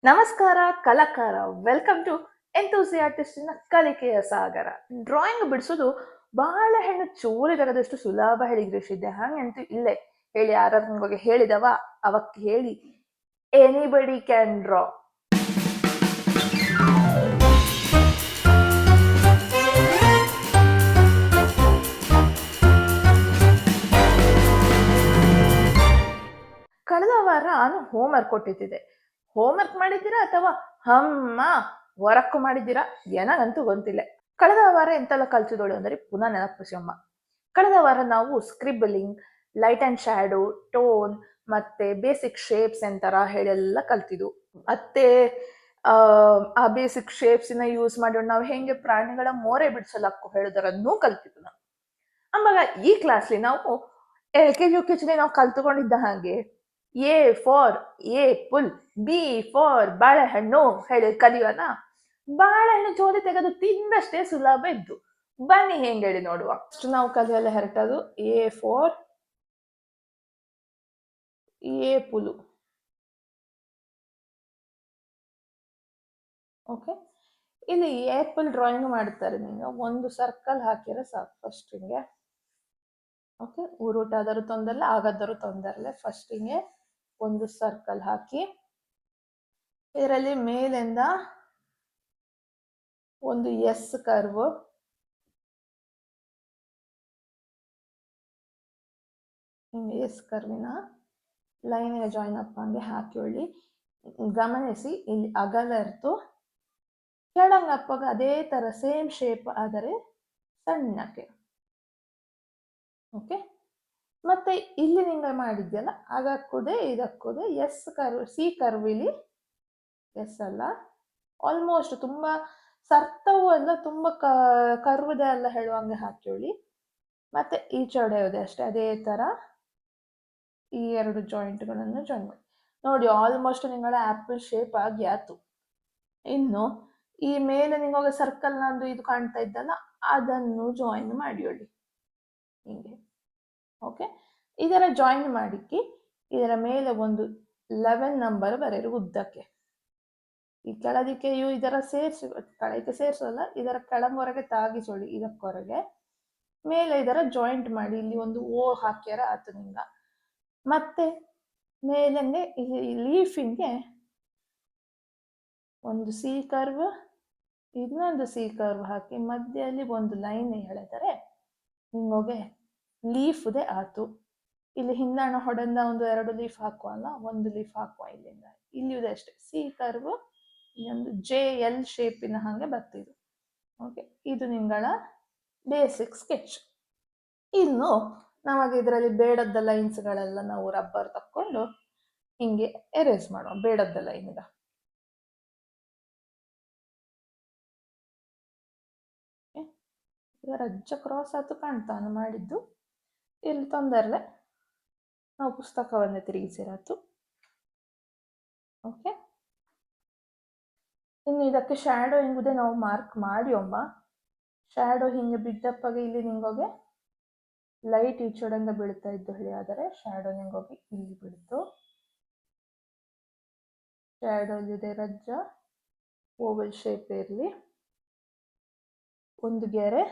ನಮಸ್ಕಾರ ಕಲಾಕಾರ. Welcome to ಎಂತೂಸಿಯಾಟಿಸ್ಟಿನ ಕಲಿಕೆಯ ಸಾಗರ. Drawing ಬಿಡಿಸೋದು ಬಹಳ ಹೆಣ್ಣು ಚೂರಿ ತಗದಷ್ಟು ಸುಲಭ ಹೇಳಿದ್ರಿದೆ ಹಂಗಂತೂ ಇಲ್ಲೇ ಹೇಳಿ ಯಾರಿಗೆ ಹೇಳಿದವ ಅವಕ್ಕೆ ಹೇಳಿ ಎನಿಬಡಿ ಕ್ಯಾನ್ ಡ್ರಾ. ಕಳೆದ ವಾರ ನಾನು ಹೋಮ್ವರ್ಕ್ ಕೊಟ್ಟಿದ್ದೆ. ಹೋಮ್ವರ್ಕ್ ಮಾಡಿದ್ದೀರಾ ಅಥವಾ ಹಮ್ಮ ವರ್ಕ್ ಮಾಡಿದ್ದೀರಾ ಏನಾಗಂತೂ ಗೊತ್ತಿಲ್ಲ. ಕಳೆದ ವಾರ ಎಂತೆಲ್ಲ ಕಲ್ತಿದೋಳು ಅಂದರೆ ಪುನಃ ನೆನಪಿಸಮ್ಮ. ಕಳೆದ ವಾರ ನಾವು ಸ್ಕ್ರಿಬಲಿಂಗ್, ಲೈಟ್ ಅಂಡ್ ಶ್ಯಾಡೋ, ಟೋನ್ ಮತ್ತೆ ಬೇಸಿಕ್ ಶೇಪ್ಸ್ ಎಂತರ ಹೇಳೆಲ್ಲ ಕಲ್ತಿದ್ವು. ಮತ್ತೆ ಆ ಬೇಸಿಕ್ ಶೇಪ್ಸ್ ಯೂಸ್ ಮಾಡಿ ನಾವು ಹೆಂಗೆ ಪ್ರಾಣಿಗಳ ಮೋರೆ ಬಿಡಿಸಲಕ್ಕು ಹೇಳೋದರನ್ನೂ ಕಲ್ತಿದ್ವು ನಾವು. ಆವಾಗ ಈ ಕ್ಲಾಸ್ಲಿ ನಾವು LKG ನಾವು ಕಲ್ತುಕೊಂಡಿದ್ದ ಹಾಗೆ A for apple, B for ಬಾಳೆಹಣ್ಣು ಹೇಳಿ ಕಲಿಯೋಣ. ಬಾಳೆಹಣ್ಣು ಚೋಲಿ ತೆಗೆದು ತಿಂದಷ್ಟೇ ಸುಲಭ ಇದ್ದು, ಬನ್ನಿ ಹೆಂಗೆ ಹೇಳಿ ನೋಡುವ. ಅಷ್ಟು ನಾವು ಕಲಿಯಲ್ಲ ಹೊರಟದು ಎ ಫಾರ್ ಏಪುಲು. ಓಕೆ, ಇಲ್ಲಿ ಏಪಲ್ ಡ್ರಾಯಿಂಗ್ ಮಾಡ್ತಾರೆ. ನೀವು ಒಂದು ಸರ್ಕಲ್ ಹಾಕಿದ್ರೆ ಸಾಕು ಫಸ್ಟಿಗೆ. ಓಕೆ, ಊರೂಟ ಆದರೂ ತೊಂದರಲ್ಲ, ಆಗಾದರೂ ತೊಂದರಲ್ಲ. ಫಸ್ಟಿಗೆ ಒಂದು ಸರ್ಕಲ್ ಹಾಕಿ ಇದರಲ್ಲಿ ಮೇಲಿಂದ ಒಂದು ಎಸ್ ಕರ್ವ್, ಹಿಂಗೆ ಎಸ್ ಕರ್ವಿನ ಲೈನ್ಗೆ ಜಾಯಿನ್ ಅಪ್ ಹಂಗೆ ಹಾಕೊಳ್ಳಿ. ಗಮನಿಸಿ ಇಲ್ಲಿ ಅಗಲ ಇರ್ತು, ಕೆಳಂಗಪ್ಪಾಗ ಅದೇ ತರ ಸೇಮ್ ಶೇಪ್ ಆದರೆ ಸಣ್ಣಕ್ಕೆ. ಓಕೆ, ಮತ್ತೆ ಇಲ್ಲಿ ನಿಂಗೆ ಮಾಡಿದ್ಯಲ್ಲ ಆಗಕ್ಕೂದೆ ಇದಕ್ಕೂದೆ ಎಸ್ ಕರ್ವ್, ಸಿ ಕರ್ವ್. ಇಲ್ಲಿ ಎಸ್ ಅಲ್ಲ, ಆಲ್ಮೋಸ್ಟ್ ತುಂಬಾ ಸರ್ತವೂ ಅಲ್ಲ, ತುಂಬಾ ಕರ್ವದೆ ಅಲ್ಲ ಹೇಳುವಂಗೆ ಹಾಕೊಳ್ಳಿ. ಮತ್ತೆ ಈಚೆಡೆ ಇದೆ ಅಷ್ಟೇ, ಅದೇ ತರ ಈ ಎರಡು ಜಾಯಿಂಟ್ಗಳನ್ನು ಜಾಯಿನ್ ಮಾಡಿ ನೋಡಿ. ಆಲ್ಮೋಸ್ಟ್ ನಿಂಗಳ ಆಪಲ್ ಶೇಪ್ ಆಗಿ ಆಯ್ತು. ಇನ್ನು ಈ ಮೇಲೆ ನಿಮಗೆ ಸರ್ಕಲ್ ನಂದು ಇದು ಕಾಣ್ತಾ ಇದ್ದಲ್ಲ, ಅದನ್ನು ಜಾಯಿನ್ ಮಾಡಿಕೊಳ್ಳಿ ಹಿಂಗೆ. ಓಕೆ, ಇದರ ಜಾಯಿನ್ ಮಾಡಿಕ್ಕಿ ಇದರ ಮೇಲೆ ಒಂದು 11 ನಂಬರ್ ಬರೆಯಿರಿ ಉದ್ದಕ್ಕೆ. ಈ ಕೆಳದಿಕ್ಕೆಯು ಇದರ ಸೇರಿಸಿ, ಕೆಳಕ್ಕೆ ಸೇರಿಸೋಲ್ಲ, ಇದರ ಕೆಳಂಗೊರೆಗೆ ತಾಗಿಸೋಳಿ ಇದಕ್ಕೊರೆಗೆ. ಮೇಲೆ ಇದರ ಜಾಯಿಂಟ್ ಮಾಡಿ ಇಲ್ಲಿ ಒಂದು ಓ ಹಾಕ್ಯಾರ ಆತು ನಿಂಗ. ಮತ್ತೆ ಮೇಲಂಗೆ ಈ ಲೀಫಿಂಗೆ ಒಂದು ಸಿ ಕರ್ವ್, ಇನ್ನೊಂದು ಸಿ ಕರ್ವ್ ಹಾಕಿ ಮಧ್ಯದಲ್ಲಿ ಒಂದು ಲೈನ್ ಎಳೆದರೆ ನಿಮಗೆ ಲೀಫ್ದೆ ಆತು. ಇಲ್ಲಿ ಹಿಂದಣ ಹೊಡೆದ ಒಂದು 2 ಲೀಫ್ ಹಾಕುವಲ್ಲ, ಒಂದು ಲೀಫ್ ಹಾಕುವ ಇಲ್ಲಿಂದ. ಇಲ್ಲಿ ಅಷ್ಟೇ ಸಿ ಕರ್ವ್, ಇನ್ನೊಂದು JL ಶೇಪಿನ ಹಾಗೆ ಬರ್ತಿದ್ದು. ಓಕೆ, ಇದು ನಿಂಗಳ ಬೇಸಿಕ್ ಸ್ಕೆಚ್. ಇನ್ನು ನಮಗೆ ಇದರಲ್ಲಿ ಬೇಡದ ಲೈನ್ಸ್ಗಳೆಲ್ಲ ನಾವು ರಬ್ಬರ್ ತಕ್ಕೊಂಡು ಹಿಂಗೆ ಎರೇಸ್ ಮಾಡುವ ಬೇಡದ ಲೈನ್ಗ. ರಜ್ಜ ಕ್ರಾಸ್ ಆತು ಕಾಣ್ತಾನು ಮಾಡಿದ್ದು, ಇಲ್ಲಿ ತೊಂದರಲೆ ನಾವು ಪುಸ್ತಕವನ್ನೇ ತಿರುಗಿಸಿರಾತು. ಓಕೆ, ಇನ್ನು ಇದಕ್ಕೆ ಶ್ಯಾಡೋ ಹಿಂಗುದೆ ನಾವು ಮಾರ್ಕ್ ಮಾಡಿ ಒಮ್ಮ. ಶ್ಯಾಡೋ ಹಿಂಗೆ ಬಿದ್ದಪ್ಪಾಗೆ ಇಲ್ಲಿ ನಿಂಗೋಗೆ ಲೈಟ್ ಈಚೆಡೆಂದ ಬೀಳ್ತಾ ಇದ್ದು ಹೇಳಿ, ಆದರೆ ಶ್ಯಾಡೋ ನಿಂಗೋಗಿ ಇಲ್ಲಿ ಬೀಳ್ತು. ಶ್ಯಾಡೋ ಇದೆ ರಜ್ಜ ಓವಲ್ ಶೇಪ್ ಇರಲಿ, ಒಂದು ಗೆರೆ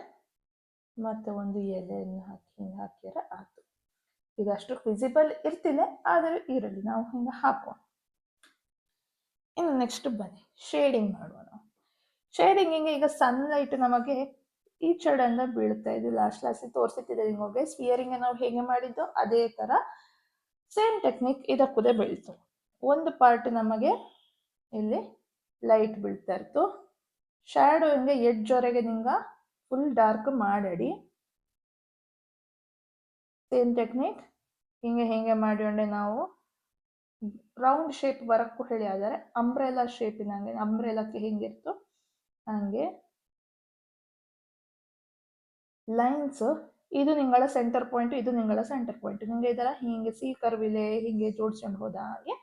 ಮತ್ತೆ ಒಂದು ಎಲೆಯನ್ನು ಹಾಕಿ ಹಿಂಗೆ ಹಾಕಿದ್ರೆ ಆಯ್ತು. ಇದಷ್ಟು ವಿಸಿಬಲ್ ಇರ್ತಿಲ್ಲ, ಆದರೆ ಇರಲಿ, ನಾವು ಹಿಂಗೆ ಹಾಕುವ. ಇನ್ನು ನೆಕ್ಸ್ಟ್ ಬನ್ನಿ ಶೇಡಿಂಗ್ ಮಾಡುವ. ನಾವು ಶೇಡಿಂಗ್ ಹಿಂಗೆ ಈಗ ಸನ್ಲೈಟ್ ನಮಗೆ ಈಚೆಡೆಂದ ಬೀಳ್ತಾ ಇದೆ. ಲಾಸ್ಟ್ ತೋರಿಸಿಟ್ಟಿದೆ ನಿಮಗೆ ಸ್ಪಿಯರಿಂಗ್ ನಾವು ಹೇಗೆ ಮಾಡಿದ್ದು ಅದೇ ತರ ಸೇಮ್ ಟೆಕ್ನಿಕ್ ಇದಕ್ಕೂದೆ ಬೀಳ್ತು. ಒಂದು ಪಾರ್ಟ್ ನಮಗೆ ಇಲ್ಲಿ ಲೈಟ್ ಬೀಳ್ತಾ ಇರ್ತು. ಶ್ಯಾಡೋ ಹಿಂಗೆ ಎಡ್ಜೊರೆಗೆ ನಿಂಗ ಫುಲ್ ಡಾರ್ಕ್ ಮಾಡಿ ಸೇಮ್ ಟೆಕ್ನಿಕ್ ಹಿಂಗೆ ಹಿಂಗೆ ಮಾಡಿಕೊಂಡೆ ನಾವು ರೌಂಡ್ ಶೇಪ್ ಬರಕ್ಕೂ ಹೇಳಿ. ಆದರೆ ಅಂಬ್ರೆಲಾ ಶೇಪಿನ ಹಂಗೆ, ಅಂಬ್ರೆಲಾಕ್ಕೆ ಹಿಂಗಿರ್ತು ಹಂಗೆ ಲೈನ್ಸ್. ಇದು ನಿಂಗಳ ಸೆಂಟರ್ ಪಾಯಿಂಟ್, ಇದು ನಿಂಗಳ ಸೆಂಟರ್ ಪಾಯಿಂಟ್. ನಿಂಗೆ ಇದರ ಹಿಂಗೆ ಸಿ ಕರ್ವಿಲೆ ಹಿಂಗೆ ಜೋಡಿಸ್ಕೊಂಡು ಹೋದ ಹಾಗೆ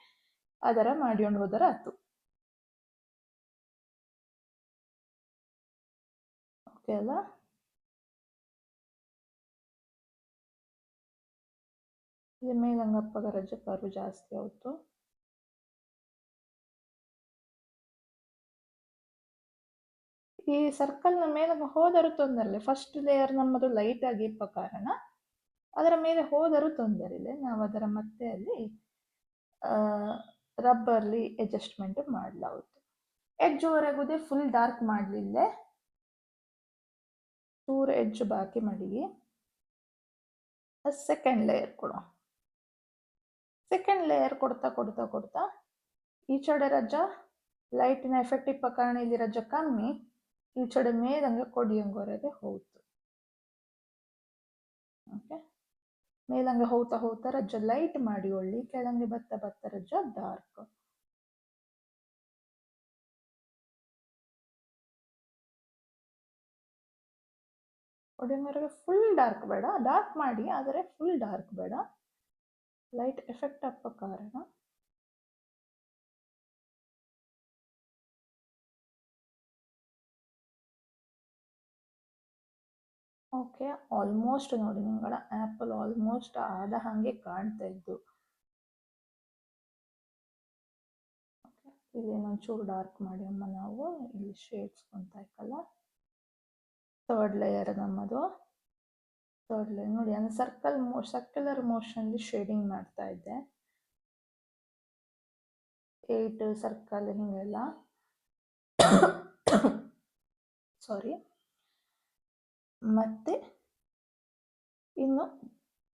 ಅದರ ಮಾಡ್ಕೊಂಡು ಹೋದರ ಆಯ್ತು. ಓಕೆ ಅಲ್ಲ, ಇದು ಮೇಲಂಗಪ್ಪಾಗ ರಜೆ ಕರ್ವ್ ಜಾಸ್ತಿ ಆಯಿತು. ಈ ಸರ್ಕಲ್ನ ಮೇಲೆ ಹೋದರೂ ತೊಂದರೆ ಇಲ್ಲ. ಫಸ್ಟ್ ಲೇಯರ್ ನಮ್ಮದು ಲೈಟ್ ಆಗಿ ಇಪ್ಪ ಕಾರಣ ಅದರ ಮೇಲೆ ಹೋದರೂ ತೊಂದರೆ ಇಲ್ಲ. ನಾವು ಅದರ ಮತ್ತೆ ಅಲ್ಲಿ ರಬ್ಬರ್ಲಿ ಅಡ್ಜಸ್ಟ್ಮೆಂಟ್ ಮಾಡಲಾಗುತ್ತೆ. ಎಡ್ಜ್ ಹೊರಗುದೇ ಫುಲ್ ಡಾರ್ಕ್ ಮಾಡಲಿಲ್ಲ, ಚೂರು ಎಡ್ಜ್ ಬಾಕಿ ಮಾಡಿ ಸೆಕೆಂಡ್ ಲೇಯರ್ ಕೊಡು. ಸೆಕೆಂಡ್ ಲೇಯರ್ ಕೊಡ್ತಾ ಕೊಡ್ತಾ ಕೊಡ್ತಾ ಈಚಡೆ ರಜ್ಜ ಲೈಟಿನ ಎಫೆಕ್ಟ್ ಇಪ್ಪ ಕಾರಣ ಇಲ್ಲಿ ರಜ್ಜ ಕಮ್ಮಿ, ಈಚಡೆ ಮೇಲಂಗೆ ಕೊಡಿಯಂಗೊರೆಗೆ ಹೋಯ್ತು. ಓಕೆ, ಮೇಲಂಗೆ ಹೋಗ್ತಾ ಹೋಗ್ತಾ ರಜ್ಜ ಲೈಟ್ ಮಾಡಿ ಒಳ್ಳಿ, ಕೆಳಂಗೆ ಬತ್ತ ಬತ್ತ ರಜ್ಜ ಡಾರ್ಕ್. ಕೊಡಿಯಂಗೊರೆಗೆ ಫುಲ್ ಡಾರ್ಕ್ ಬೇಡ, ಡಾರ್ಕ್ ಮಾಡಿ ಆದರೆ ಫುಲ್ ಡಾರ್ಕ್ ಬೇಡ, ಲೈಟ್ ಎಫೆಕ್ಟ್ ಅಪ್ಪ ಕಾರಣ. ಓಕೆ, ಆಲ್ಮೋಸ್ಟ್ ನೋಡಿ ನಿಮ್ಗಳ ಆ್ಯಪಲ್ ಆಲ್ಮೋಸ್ಟ್ ಆದ ಹಾಗೆ ಕಾಣ್ತಾ ಇದ್ದು. ಇಲ್ಲಿ ಇನ್ನೊಂಚೂರು ಡಾರ್ಕ್ ಮಾಡಿ ಅಮ್ಮ, ನಾವು ಇಲ್ಲಿ ಶೇಡ್ಸ್ ಕೊಂತಾಯ್ಕಲ್ಲ. ಥರ್ಡ್ ಲೇಯರ್ ನಮ್ಮದು. ಥರ್ಡ್ ಲೇಯರ್ ನೋಡಿ, ಅಂದ್ರೆ ಸರ್ಕ್ಯುಲರ್ ಮೋಷನ್ಲಿ ಶೇಡಿಂಗ್ ಮಾಡ್ತಾ ಇದ್ದೆ. 8 ಸರ್ಕಲ್ ಹಿಂಗೆಲ್ಲ. ಸಾರಿ. ಮತ್ತೆ ಇನ್ನು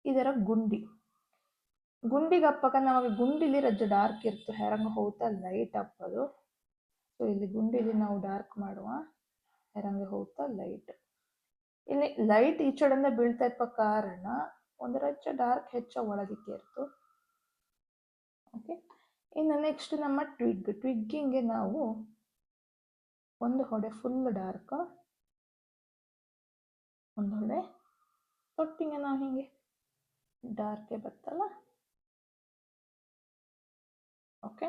ಇದರ ಗುಂಡಿಗೆ ಅಪ್ಪಕ ನಮಗೆ ಗುಂಡಿಲಿ ರಜ್ಜು ಡಾರ್ಕ್ ಇರ್ತು, ಹೆರಂಗ ಹೋಗ್ತಾ ಲೈಟ್ ಅಪ್ಪದು. ಸೊ ಇಲ್ಲಿ ಗುಂಡಿಲಿ ನಾವು ಡಾರ್ಕ್ ಮಾಡುವ, ಹೆರಂಗೆ ಹೋಗ್ತಾ ಲೈಟ್. ಇಲ್ಲಿ ಲೈಟ್ ಈಚೆಡೆಯಿಂದ ಬೀಳ್ತಾ ಇಪ್ಪ ಕಾರಣ ಒಂದು ರಜ್ಜ ಡಾರ್ಕ್ ಹೆಚ್ಚ ಒಳಗಿಕ್ಕೆ ಇರ್ತು. ಓಕೆ, ಇನ್ನು ನೆಕ್ಸ್ಟ್ ನಮ್ಮ ಟ್ವಿಗ್ಗಿಂಗೆ ನಾವು ಒಂದು ಹೊಡೆ ಫುಲ್ ಡಾರ್ಕ್, ಒಂದು ಹೊಡೆ ತೊಟ್ಟಿಗೆ ನಾವು ಹಿಂಗೆ ಡಾರ್ಕೇ ಬರ್ತಲ್ಲ. ಓಕೆ,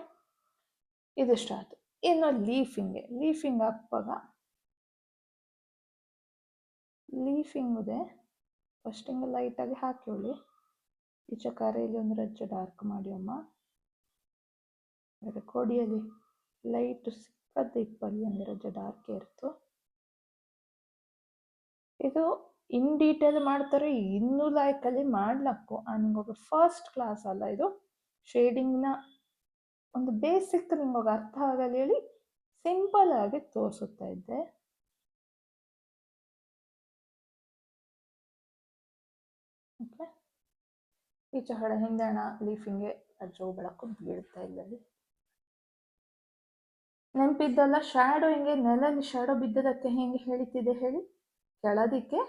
ಇದಿಷ್ಟ ಆಯ್ತು. ಇನ್ನು ಲೀಫಿಂಗ್ ಅಪ್ಪಗ ಲೀಫಿಂಗುದೆ ಫಸ್ಟ್ ಹಿಂಗೆ ಲೈಟಾಗಿ ಹಾಕಿಕೊಳ್ಳಿ. ಈಚೆ ಕರೆಯಲ್ಲಿ ಒಂದು ರಜ್ಜ ಡಾರ್ಕ್ ಮಾಡಿ ಅಮ್ಮ, ಕೊಡಿಯಲ್ಲಿ ಲೈಟ್ ಸಿಕ್ಕದ್ದು ಇಪ್ಪಲ್ಲಿ ಒಂದು ರಜ್ಜ ಡಾರ್ಕ್ ಇರ್ತು. ಇದು ಇನ್ ಡೀಟೇಲ್ ಮಾಡ್ತಾರೆ, ಇನ್ನೂ ಲೈಕಲ್ಲಿ ಮಾಡ್ಲಕ್ಕು ನಿಂಗೊಬ್ಬ ಫಸ್ಟ್ ಕ್ಲಾಸ್ ಅಲ್ಲ ಇದು. ಶೇಡಿಂಗ್ನ ಒಂದು ಬೇಸಿಕ್ ನಿಮ್ಗೆ ಅರ್ಥ ಆಗಲಿ ಹೇಳಿ ಸಿಂಪಲ್ ಆಗಿ ತೋರಿಸುತ್ತಾ ಇದ್ದೆ. ಓಕೆ, ಈಚೆ ಹಳೆ ಹಿಂದಣ ಲೀಫಿಂಗೆ ಅಜ್ಜೋ ಬೆಳಕು ಬೀಳ್ತಾ ಇಲ್ಲಲ್ಲಿ. ನೆನಪಿದ್ದಲ್ಲ, ಶ್ಯಾಡೋ ಹಿಂಗೆ ನೆಲಲ್ಲಿ ಶ್ಯಾಡೋ ಬಿದ್ದದಕ್ಕೆ ಹೆಂಗೆ ಹೇಳಿತಿದೆ ಹೇಳಿ, ಕೆಳದಿಕ್ಕೆ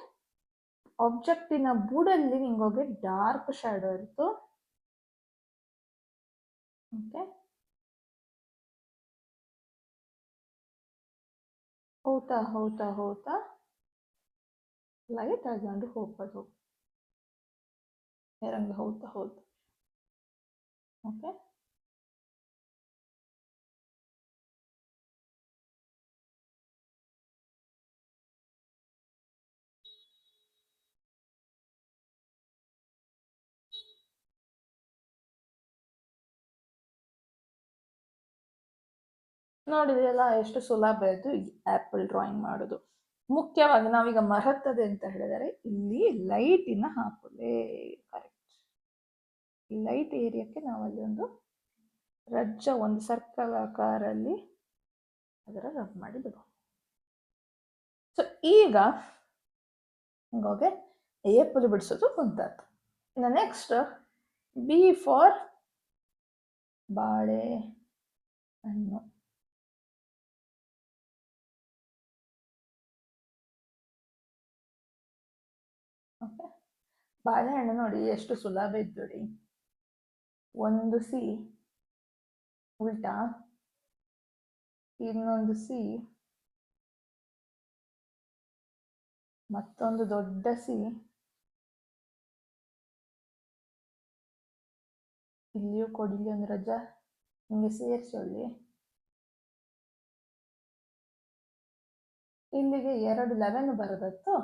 ಆಬ್ಜೆಕ್ಟಿನ ಬೂಡಲ್ಲಿ ನಿಂಗೋಗಿ ಡಾರ್ಕ್ ಶ್ಯಾಡೋ ಇರ್ತು. ಓಕೆ, ಹೋಗ್ತಾ ಹೋಗ್ತಾ ಹೋಗ್ತಾ ಲೈಟ್ ಆಗಿ ಹೋಗ್ಬೋದು, ಹೆರಂಗೆ ಹೋಗ್ತಾ ಹೋಗ್ತಾ. ಓಕೆ, ನೋಡಿದ್ರಲ್ಲ ಎಷ್ಟು ಸುಲಭ ಇದ್ದು ಈ ಆ್ಯಪಲ್ ಡ್ರಾಯಿಂಗ್ ಮಾಡೋದು. ಮುಖ್ಯವಾಗಿ ನಾವೀಗ ಮಹತ್ತದೆ ಅಂತ ಹೇಳಿದರೆ ಇಲ್ಲಿ ಲೈಟಿನ ಹಾಕೋದೇ ಕರೆಕ್ಟ್. ಲೈಟ್ ಏರಿಯಾಕ್ಕೆ ನಾವಲ್ಲಿ ಒಂದು ರಜ್ಜ ಒಂದು ಸರ್ಕಲ್ ಆಕಾರಲ್ಲಿ ಅದರ ರಬ್ ಮಾಡಿ ಬಿಡುವ. ಸೊ ಈಗ ಹಿಂಗೋಗೆ ಏಪಲ್ ಬಿಡಿಸೋದು ಕುಂತಾತು. ಇನ್ನು ನೆಕ್ಸ್ಟ್ ಬಿ ಫಾರ್ ಬಾಳೆ ಹಣ್ಣು. ಓಕೆ, ಬಾಳೆಹಣ್ಣು ನೋಡಿ ಎಷ್ಟು ಸುಲಭ ಇದ್ದು. ಒಂದು ಸಿ ಉಲ್ಟಾ, ಇನ್ನೊಂದು ಸಿ, ಮತ್ತೊಂದು ದೊಡ್ಡ ಸಿ, ಇಲ್ಲಿಯೂ ಕೊಡಿಲಿ ಒಂದು ರಜ ಹಿಂಗೆ ಸೇರಿಸೊಳ್ಳಿ. ಇಲ್ಲಿಗೆ 2 11 ಬರದತ್ತು,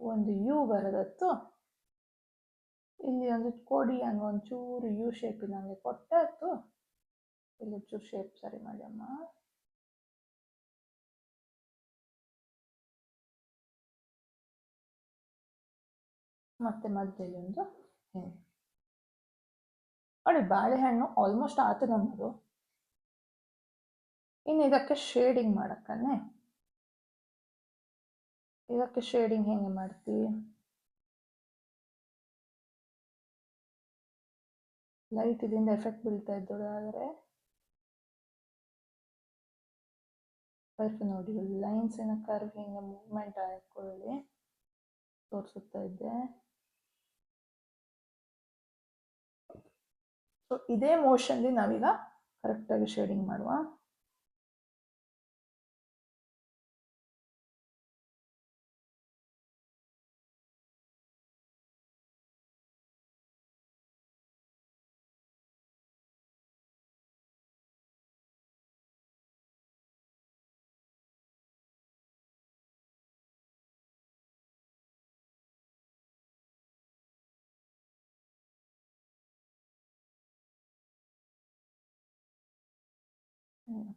ಒಂದು ಯು ಬರದತ್ತು. ಇಲ್ಲಿ ಒಂದು ಕೊಡಿ ಹಂಗೆ ಒಂಚೂರು ಯು ಶೇಪಿನ ಹಂಗೆ ಕೊಟ್ಟಾಯ್ತು. ಇಲ್ಲಿ ಚೂರು ಶೇಪ್ ಸರಿ ಮಾಡಿ ಅಮ್ಮ. ಮತ್ತೆ ಮಧ್ಯದಲ್ಲಿ ಒಂದು ಹಿಂಗೆ ನೋಡಿ. ಬಾಳೆಹಣ್ಣು ಆಲ್ಮೋಸ್ಟ್ ಆತು ನಮ್ಮದು. ಇನ್ನು ಇದಕ್ಕೆ ಶೇಡಿಂಗ್ ಮಾಡಕ್ಕನೆ. ಇದಕ್ಕೆ ಶೇಡಿಂಗ್ ಹೆಂಗೆ ಮಾಡ್ತೀವಿ? ಲೈಟ್ ಇದರಿಂದ ಎಫೆಕ್ಟ್ ಬೀಳ್ತಾ ಇದ್ದೋಳು ಆದರೆ ಕರ್ವ್ ನೋಡಿ, ಲೈನ್ಸಿನ ಕರ್ವ್ ಹಿಂಗೆ ಮೂವ್ಮೆಂಟ್ ಹಾಕೊಳ್ಳಿ ತೋರಿಸುತ್ತಾ ಇದ್ದೆ. ಸೊ ಇದೇ ಮೋಷನ್ಲಿ ನಾವೀಗ ಕರೆಕ್ಟಾಗಿ ಶೇಡಿಂಗ್ ಮಾಡುವ.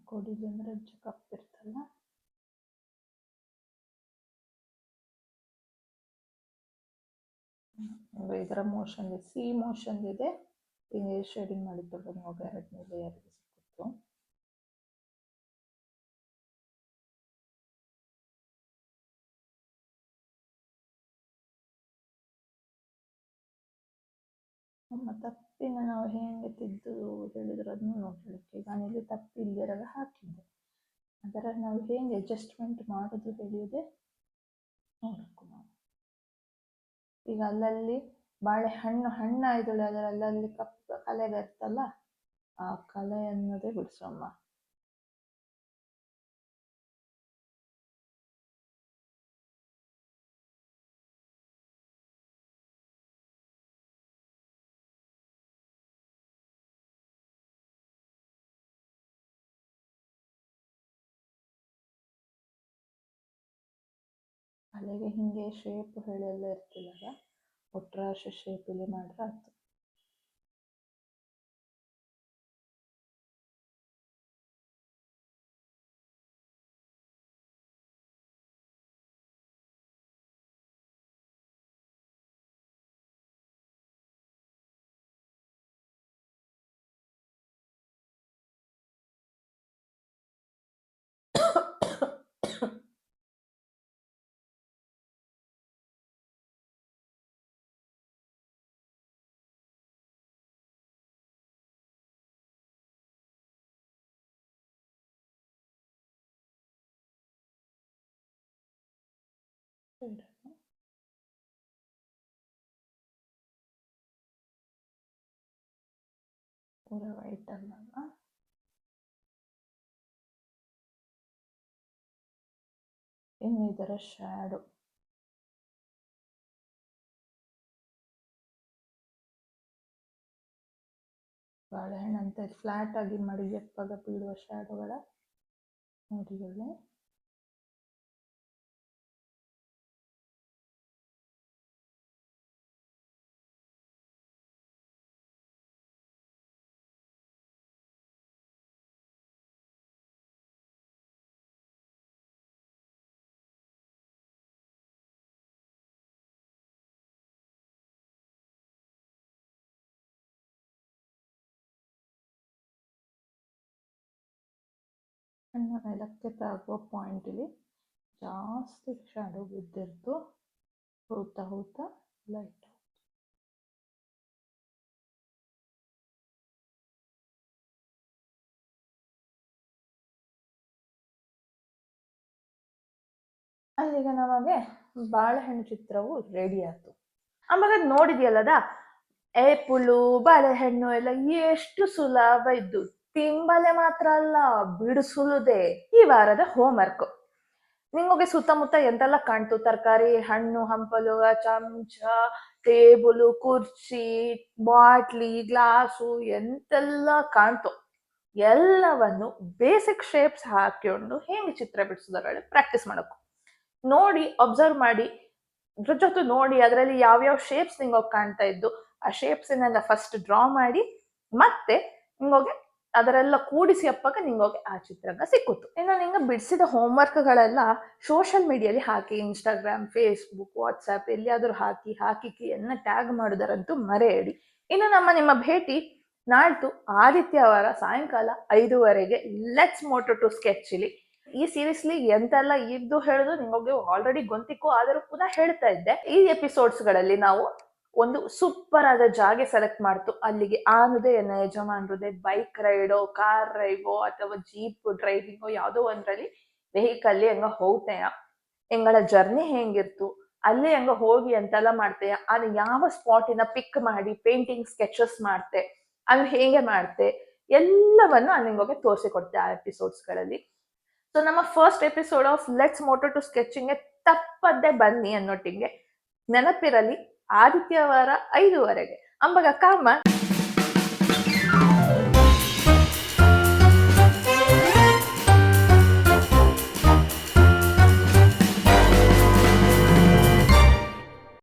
ಕೊಡಿಲಿ ಅಂದರೆ ಕಪ್ಪಿರ್ತಲ್ಲ. ಇದರ ಮೋಷನ್ ಸಿ ಮೋಷನ್ ಇದೆ. ಹಿಂಗೆ ಶೇಡಿಂಗ್ ಮಾಡಿದ್ದು ಹೋಗಿ ಎರಡನೇ ಲೇಯರ್ಗೆ ಸಿಕ್ಕಿತ್ತು. ನಮ್ಮ ತಪ್ಪಿನ ನಾವು ಹೇಗೆ ತಿದ್ದು ಹೇಳಿದ್ರು ಅದನ್ನು ನೋಡ್ಲಿಕ್ಕೆ. ಈಗ ನಾನಿಲ್ಲಿ ತಪ್ಪು ಇಲ್ಲಿಯರಾಗ ಹಾಕಿದ್ದೆ, ಅದರ ನಾವು ಹೇಗೆ ಅಡ್ಜಸ್ಟ್ಮೆಂಟ್ ಮಾಡೋದು ಹೇಳಿದೆ ನೋಡಬೇಕು ನಾವು. ಈಗ ಅಲ್ಲಲ್ಲಿ ಬಾಳೆಹಣ್ಣು ಹಣ್ಣಾಯ್ದಳು, ಅದರ ಅಲ್ಲಲ್ಲಿ ಕಪ್ಪು ಕಲೆ ಬರ್ತಲ್ಲ, ಆ ಕಲೆ ಅನ್ನೋದೇ ಬಿಡಿಸಮ್ಮ. ಕಲೆಗೆ ಹಿಂಗೆ ಶೇಪ್ ಹೇಳೆಲ್ಲ ಇರ್ತಿಲ್ಲ, ಒಟ್ರಾಶ ಶೇಪ್ ಇಲ್ಲಿ ಮಾಡ್ರೆ ಆಯ್ತು. ಪೂರ ವೈಟ್ ಅಲ್ಲ, ಇನ್ನು ಇದರ ಶ್ಯಾಡೋ ಬಾಳೆಹಣ್ಣು ಅಂತ ಫ್ಲಾಟ್ ಆಗಿ ಮಡಿಯಪ್ಪಾಗ ಬೀಳುವ ಶ್ಯಾಡೋಗಳ ನೋಡಿಕೊಳ್ಳಿ. ಹಣ್ಣು ನೆಲಕ್ಕೆ ತಾಗುವ ಪಾಯಿಂಟಲ್ಲಿ ಜಾಸ್ತಿ ಶ್ಯಾಡೋ ಬಿದ್ದಿರ್ತು, ಹೋಗ್ತಾ ಹೋಗ್ತಾ ಲೈಟ್. ಅಲ್ಲಿಗ ನಮಗೆ ಬಾಳೆಹಣ್ಣು ಚಿತ್ರವು ರೆಡಿ ಆಯ್ತು. ಆಮೇಲೆ ನೋಡಿದ್ಯಲ್ಲದ ಏಪುಲು ಬಾಳೆಹಣ್ಣು ಎಲ್ಲ ಎಷ್ಟು ಸುಲಭ ಇದ್ದು, ತಿಂಬಲೆ ಮಾತ್ರ ಅಲ್ಲ ಬಿಡಿಸುವುದೇ. ಈ ವಾರದ ಹೋಮ್ವರ್ಕ್ ನಿಮಗೆ ಸುತ್ತಮುತ್ತ ಎಂತೆಲ್ಲ ಕಾಣ್ತು, ತರಕಾರಿ, ಹಣ್ಣು ಹಂಪಲು, ಚಮಚ, ಟೇಬಲು, ಕುರ್ಚಿ, ಬಾಟ್ಲಿ, ಗ್ಲಾಸು ಎಂತೆಲ್ಲ ಕಾಣ್ತು, ಎಲ್ಲವನ್ನು ಬೇಸಿಕ್ ಶೇಪ್ಸ್ ಹಾಕಿಕೊಂಡು ಹೇಗೆ ಚಿತ್ರ ಬಿಡಿಸೋದ್ರಲ್ಲಿ ಪ್ರಾಕ್ಟೀಸ್ ಮಾಡಬೇಕು. ನೋಡಿ ಅಬ್ಸರ್ವ್ ಮಾಡಿ, ಜೊತೆ ನೋಡಿ ಅದರಲ್ಲಿ ಯಾವ್ಯಾವ ಶೇಪ್ಸ್ ನಿಂಗೋಗಿ ಕಾಣ್ತಾ ಇದ್ದು ಆ ಶೇಪ್ಸ್ ಫಸ್ಟ್ ಡ್ರಾ ಮಾಡಿ ಮತ್ತೆ ನಿಂಗೋಗಿ ಅದರೆಲ್ಲ ಕೂಡಿಸಿ ಅಪ್ಪಾಗ ನಿಂಗೋಗಿ ಆ ಚಿತ್ರಾಂಗ ಸಿಕ್ಕುತ್ತು. ಇನ್ನು ನಿಂಗೆ ಬಿಡಿಸಿದ ಹೋಮ್ವರ್ಕ್ಗಳೆಲ್ಲ ಸೋಷಿಯಲ್ ಮೀಡಿಯಲ್ಲಿ ಹಾಕಿ, ಇನ್ಸ್ಟಾಗ್ರಾಮ್, ಫೇಸ್ಬುಕ್, ವಾಟ್ಸ್ಆ್ಯಪ್ ಎಲ್ಲಿಯಾದರೂ ಹಾಕಿ ಎನ್ನ ಟ್ಯಾಗ್ ಮಾಡೋದರಂತೂ ಮರೆಯಡಿ. ಇನ್ನು ನಿಮ್ಮ ಭೇಟಿ ನಾಳ್ತು ಆದಿತ್ಯವಾರ ಸಾಯಂಕಾಲ 5:30ಗೆ ಲೆಟ್ಸ್ ಮೋಟೋ ಟು ಸ್ಕೆಚ್ಲಿ. ಈ ಸೀರೀಸ್ಲಿ ಎಂತೆಲ್ಲ ಇದ್ದು ಹೇಳುದು ನಿಮಗೆ ಆಲ್ರೆಡಿ ಗೊಂತಿಕ್ಕೂ, ಆದರೂ ಪುನಃ ಹೇಳ್ತಾ ಇದ್ದೆ. ಈ ಎಪಿಸೋಡ್ಸ್ಗಳಲ್ಲಿ ನಾವು ಒಂದು ಸೂಪರ್ ಆದ ಜಾಗ ಸೆಲೆಕ್ಟ್ ಮಾಡ್ತು, ಅಲ್ಲಿಗೆ ಆನುದೇ ಎನ್ನ ಯಜಮಾನ್ರದೇ ಬೈಕ್ ರೈಡೋ, ಕಾರ್ ರೈಡೋ ಅಥವಾ ಜೀಪ್ ಡ್ರೈವಿಂಗೋ ಯಾವುದೋ ಒಂದ್ರಲ್ಲಿ ವೆಹಿಕಲ್ಲಿ ಹೆಂಗ ಹೋಗ್ತೇಯ, ಎಂಗಳ ಜರ್ನಿ ಹೆಂಗಿರ್ತು, ಅಲ್ಲಿ ಹೆಂಗ ಹೋಗಿ ಅಂತೆಲ್ಲ ಮಾಡ್ತೇಯ, ಅದು ಯಾವ ಸ್ಪಾಟಿನ ಪಿಕ್ ಮಾಡಿ ಪೇಂಟಿಂಗ್ ಸ್ಕೆಚಸ್ ಮಾಡ್ತೆ, ಅದು ಹೇಗೆ ಮಾಡ್ತೆ ಎಲ್ಲವನ್ನು ನಿಂಗೋಗೆ ತೋರಿಸಿಕೊಡ್ತೆ ಆ ಎಪಿಸೋಡ್ಸ್ಗಳಲ್ಲಿ. ಸೊ ನಮ್ಮ first episode of let's motto to ಸ್ಕೆಚಿಂಗ್ಗೆ ತಪ್ಪದ್ದೇ ಬನ್ನಿ ಅನ್ನೋಟ್ಟಿಗೆ. ನೆನಪಿರಲಿ, ಆದಿತ್ಯವಾರ 5:30ಗೆ ಅಂಬಗ ಕಾಮ.